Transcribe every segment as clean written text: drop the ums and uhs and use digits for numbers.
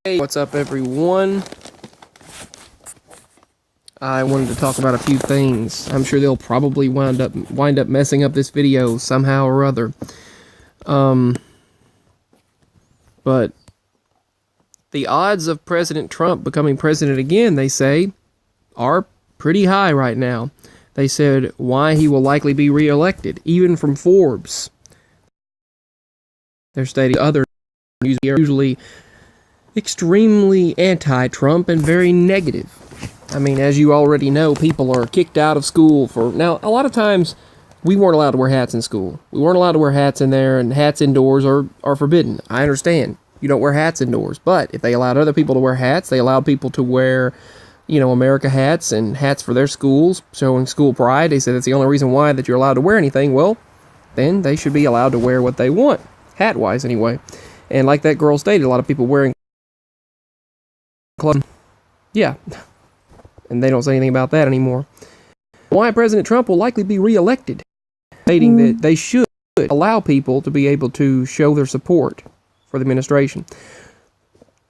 Hey, what's up, everyone? I wanted to talk about a few things. I'm sure they'll probably wind up messing up this video somehow or other. But the odds of President Trump becoming president again, they say, are pretty high right now. They said why he will likely be reelected, even from Forbes. They're stating other news are usually extremely anti-Trump and very negative. I mean, as you already know, people are kicked out of school for... Now, a lot of times, we weren't allowed to wear hats in school. We weren't allowed to wear hats in there, and hats indoors are forbidden. I understand. You don't wear hats indoors. But if they allowed other people to wear hats, they allowed people to wear, America hats and hats for their schools, showing school pride. They said that's the only reason why that you're allowed to wear anything. Well, then they should be allowed to wear what they want, hat-wise anyway. And like that girl stated, a lot of people wearing clothes. Yeah. And they don't say anything about that anymore. Why President Trump will likely be reelected, stating that they should allow people to be able to show their support for the administration.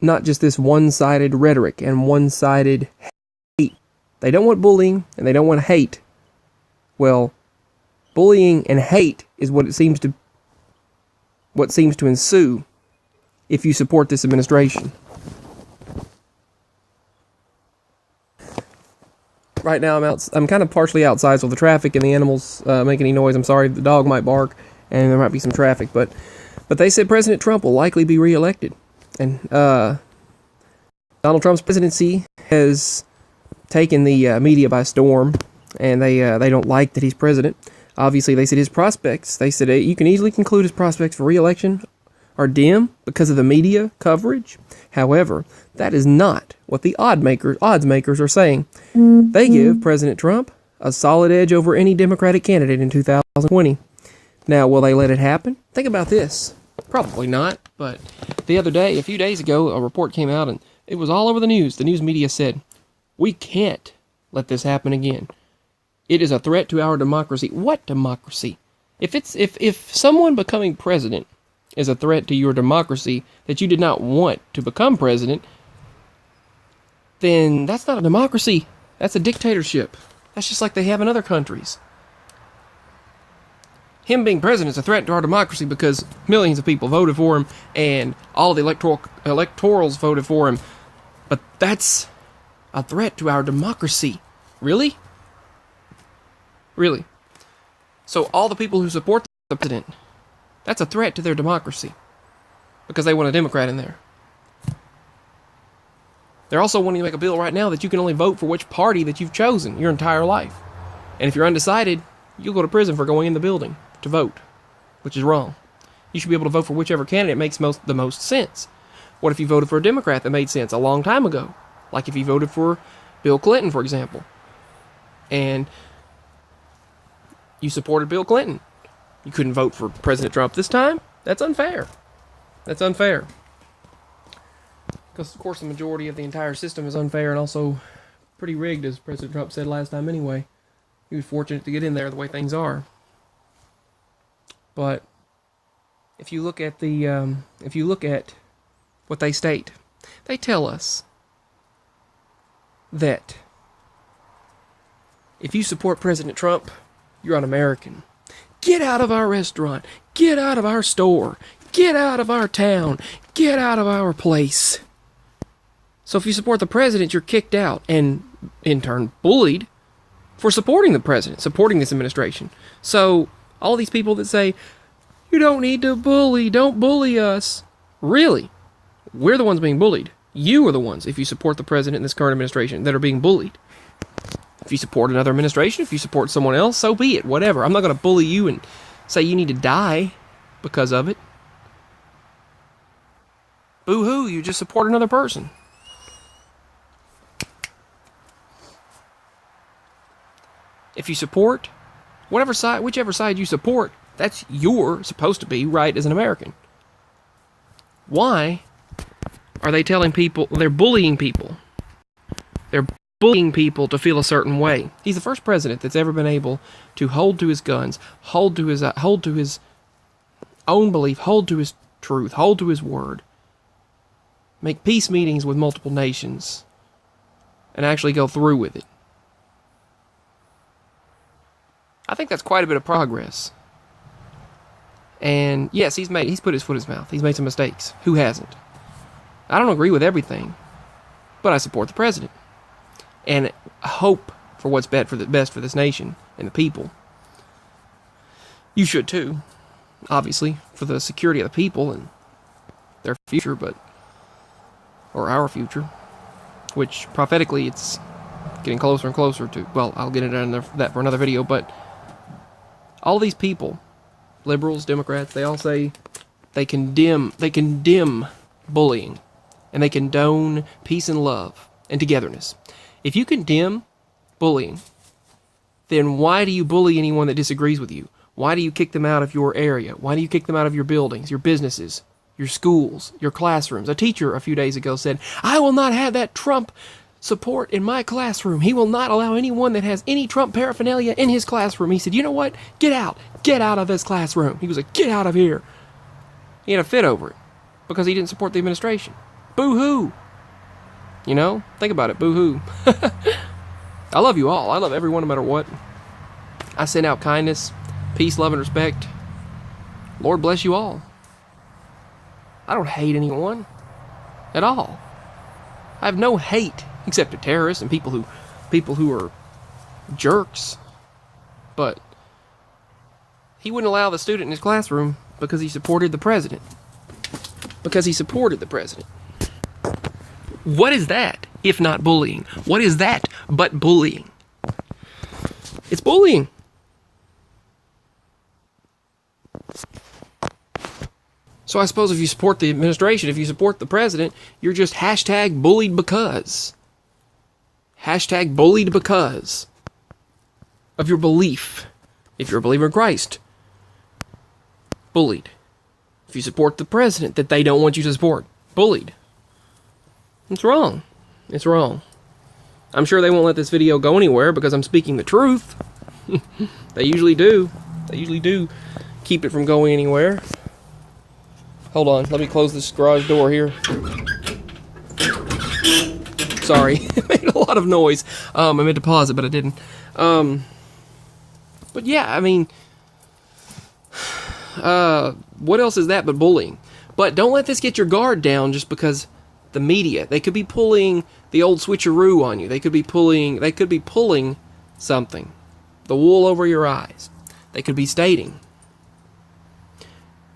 Not just this one-sided rhetoric and one-sided hate. They don't want bullying and they don't want hate. Well, bullying and hate is what seems to ensue if you support this administration. Right now, I'm kind of partially outside, so the traffic and the animals make any noise. I'm sorry, the dog might bark, and there might be some traffic. But they said President Trump will likely be reelected, and Donald Trump's presidency has taken the media by storm, and they don't like that he's president. Obviously, they said his prospects. They said you can easily conclude his prospects for reelection are dim because of the media coverage. However, that is not what the odds makers are saying. They give President Trump a solid edge over any Democratic candidate in 2020. Now, will they let it happen? Think about this. Probably not, but a few days ago, a report came out and it was all over the news. The news media said, we can't let this happen again. It is a threat to our democracy. What democracy? If someone becoming president is a threat to your democracy that you did not want to become president, then that's not a democracy. That's a dictatorship. That's just like they have in other countries. Him being president is a threat to our democracy because millions of people voted for him and all the electorals voted for him. But that's a threat to our democracy. Really? Really? So all the people who support the president, that's a threat to their democracy because they want a Democrat in there. They're also wanting to make a bill right now that you can only vote for which party that you've chosen your entire life. And if you're undecided, you'll go to prison for going in the building to vote, which is wrong. You should be able to vote for whichever candidate makes the most sense. What if you voted for a Democrat that made sense a long time ago? Like if you voted for Bill Clinton, for example, and you supported Bill Clinton. You couldn't vote for President Trump this time? That's unfair. That's unfair. Because, of course, the majority of the entire system is unfair and also pretty rigged, as President Trump said last time anyway. He was fortunate to get in there the way things are. But if you look at what they state, they tell us that if you support President Trump, you're un-American. Get out of our restaurant. Get out of our store. Get out of our town. Get out of our place. So if you support the president, you're kicked out and, in turn, bullied for supporting the president, supporting this administration. So all these people that say, you don't need to bully, don't bully us. Really? We're the ones being bullied. You are the ones, if you support the president in this current administration, that are being bullied. If you support another administration, if you support someone else, so be it, whatever. I'm not going to bully you and say you need to die because of it. Boo-hoo, you just support another person. If you support whichever side you support, that's your supposed to be right as an American. Why are they telling people, they're bullying people? They're bullying people to feel a certain way. He's the first president that's ever been able to hold to his guns, hold to his own belief, hold to his truth, hold to his word, make peace meetings with multiple nations, and actually go through with it. I think that's quite a bit of progress. And yes, he's put his foot in his mouth. He's made some mistakes. Who hasn't? I don't agree with everything, but I support the president and hope for what's best for this nation and the people. You should too, obviously, for the security of the people and their future, or our future, which prophetically it's getting closer and closer to. Well, I'll get into that for another video, but all these people, liberals, Democrats, they all say they condemn bullying, and they condone peace and love and togetherness. If you condemn bullying, then why do you bully anyone that disagrees with you? Why do you kick them out of your area? Why do you kick them out of your buildings, your businesses, your schools, your classrooms? A teacher a few days ago said, "I will not have that Trump support in my classroom. He will not allow anyone that has any Trump paraphernalia in his classroom." He said, "You know what? Get out of this classroom." He was like, "Get out of here." He had a fit over it because he didn't support the administration. Boo-hoo. You know, think about it. Boo-hoo. I love you all. I love everyone no matter what. I send out kindness, peace, love, and respect. Lord bless you all. I don't hate anyone at all. I have no hate except to terrorists and people who are jerks. But he wouldn't allow the student in his classroom because he supported the president. What is that if not bullying? What is that but bullying? It's bullying. So I suppose if you support the administration, if you support the president, you're just hashtag bullied because. Hashtag bullied because of your belief. If you're a believer in Christ, bullied. If you support the president that they don't want you to support, bullied. It's wrong. It's wrong. I'm sure they won't let this video go anywhere because I'm speaking the truth. They usually do. They usually do keep it from going anywhere. Hold on, let me close this garage door here. Sorry, it made a lot of noise. I meant to pause it, but I didn't. But yeah, I mean, what else is that but bullying? But don't let this get your guard down just because the media, they could be pulling the old switcheroo on you. They could be pulling something, the wool over your eyes. They could be stating,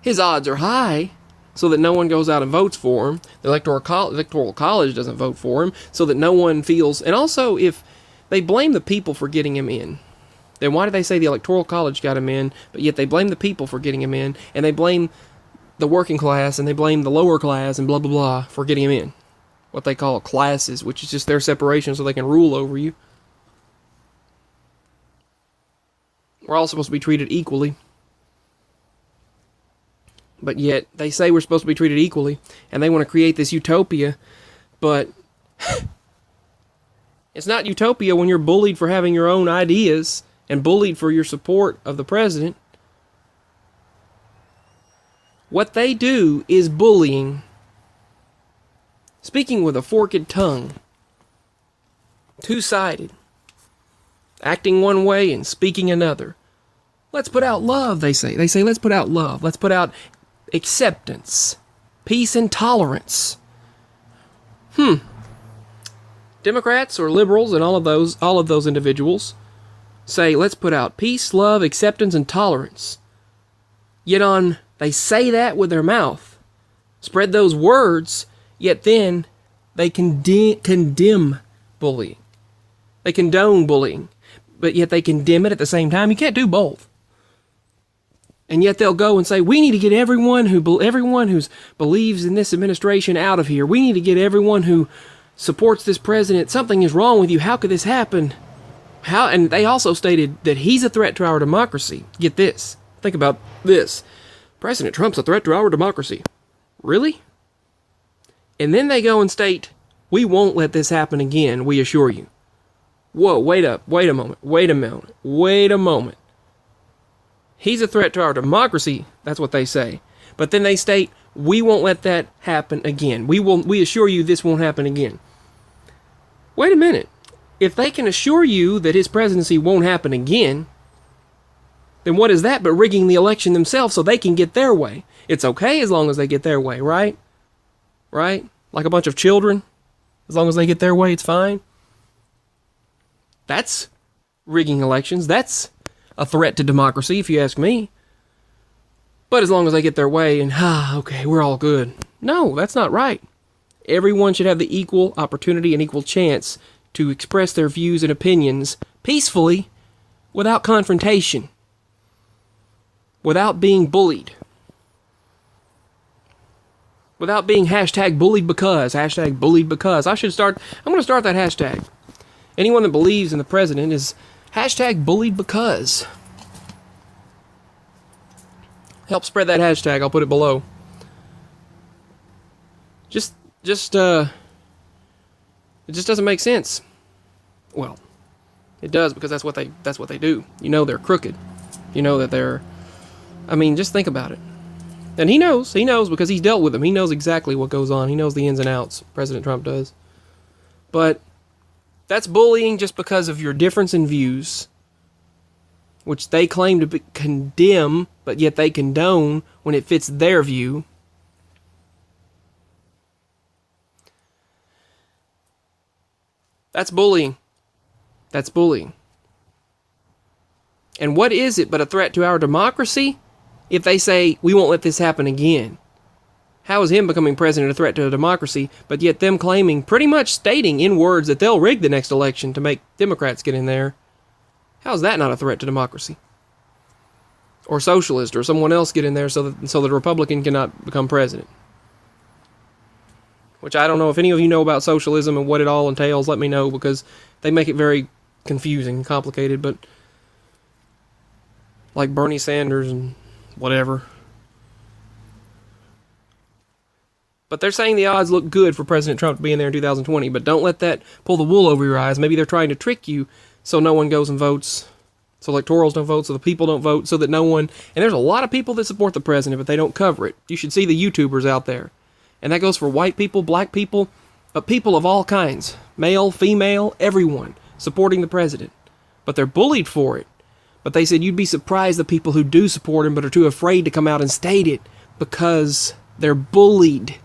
his odds are high, so that no one goes out and votes for him. The electoral college doesn't vote for him, so that no one feels. And also, if they blame the people for getting him in, then why do they say the electoral college got him in, but yet they blame the people for getting him in, and they blame the working class, and they blame the lower class, and blah, blah, blah, for getting him in? What they call classes, which is just their separation so they can rule over you. We're all supposed to be treated equally. But yet, they say we're supposed to be treated equally, and they want to create this utopia, but it's not utopia when you're bullied for having your own ideas, and bullied for your support of the president. What they do is bullying. Speaking with a forked tongue. Two-sided. Acting one way and speaking another. Let's put out love, they say. They say, let's put out love. Let's put out acceptance, peace, and tolerance. Democrats or liberals and all of those individuals say, let's put out peace, love, acceptance, and tolerance. Yet they say that with their mouth, spread those words, yet then they condemn bullying. They condone bullying, but yet they condemn it at the same time. You can't do both. And yet they'll go and say, we need to get everyone who believes in this administration out of here. We need to get everyone who supports this president. Something is wrong with you. How could this happen? And they also stated that he's a threat to our democracy. Get this. Think about this. President Trump's a threat to our democracy. Really? And then they go and state, we won't let this happen again, we assure you. Whoa, wait a moment. He's a threat to our democracy, that's what they say. But then they state, we won't let that happen again. We assure you this won't happen again. Wait a minute. If they can assure you that his presidency won't happen again, then what is that but rigging the election themselves so they can get their way? It's okay as long as they get their way, right? Right? Like a bunch of children. As long as they get their way, it's fine. That's rigging elections. That's a threat to democracy, if you ask me. But as long as they get their way and, okay, we're all good. No, that's not right. Everyone should have the equal opportunity and equal chance to express their views and opinions peacefully without confrontation, without being bullied, without being #bullied because, #bullied because. I'm going to start that hashtag. Anyone that believes in the president is #bullied because. Help spread that hashtag. I'll put it below. It just doesn't make sense. Well, it does because that's what they do. You know they're crooked. You know that they're, just think about it. And he knows because he's dealt with them. He knows exactly what goes on. He knows the ins and outs. President Trump does. But that's bullying just because of your difference in views, which they claim to condemn, but yet they condone when it fits their view. That's bullying. That's bullying. And what is it but a threat to our democracy if they say, we won't let this happen again? How is him becoming president a threat to a democracy, but yet them claiming, pretty much stating in words that they'll rig the next election to make Democrats get in there? How is that not a threat to democracy? Or socialist or someone else get in there so the Republican cannot become president? Which I don't know if any of you know about socialism and what it all entails. Let me know, because they make it very confusing and complicated. But like Bernie Sanders and whatever. But they're saying the odds look good for President Trump to be in there in 2020. But don't let that pull the wool over your eyes. Maybe they're trying to trick you so no one goes and votes. So electorals don't vote, so the people don't vote, so that no one... And there's a lot of people that support the president, but they don't cover it. You should see the YouTubers out there. And that goes for white people, black people, but people of all kinds. Male, female, everyone supporting the president. But they're bullied for it. But they said you'd be surprised the people who do support him but are too afraid to come out and state it because they're bullied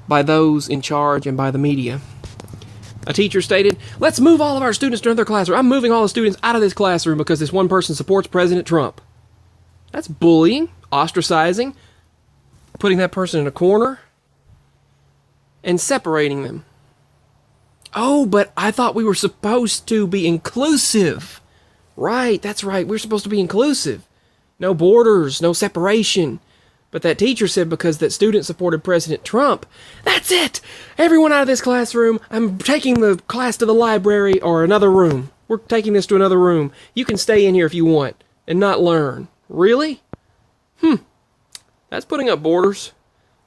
by those in charge and by the media. A teacher stated, let's move all of our students to another classroom. I'm moving all the students out of this classroom because this one person supports President Trump. That's bullying, ostracizing, putting that person in a corner, and separating them. Oh, but I thought we were supposed to be inclusive. Right, that's right. We're supposed to be inclusive. No borders, no separation. But that teacher said because that student supported President Trump, that's it! Everyone out of this classroom. I'm taking the class to the library or another room. We're taking this to another room. You can stay in here if you want and not learn. Really? That's putting up borders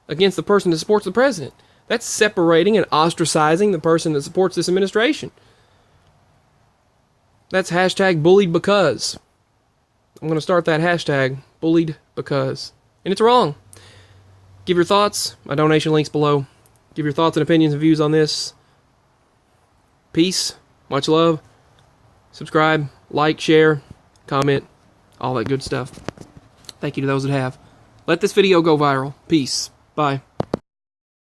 against the person that supports the president. That's separating and ostracizing the person that supports this administration. That's #bullied because. I'm going to start that hashtag, bullied because. And it's wrong. Give your thoughts. My donation link's below. Give your thoughts and opinions and views on this. Peace. Much love. Subscribe. Like. Share. Comment. All that good stuff. Thank you to those that have. Let this video go viral. Peace. Bye.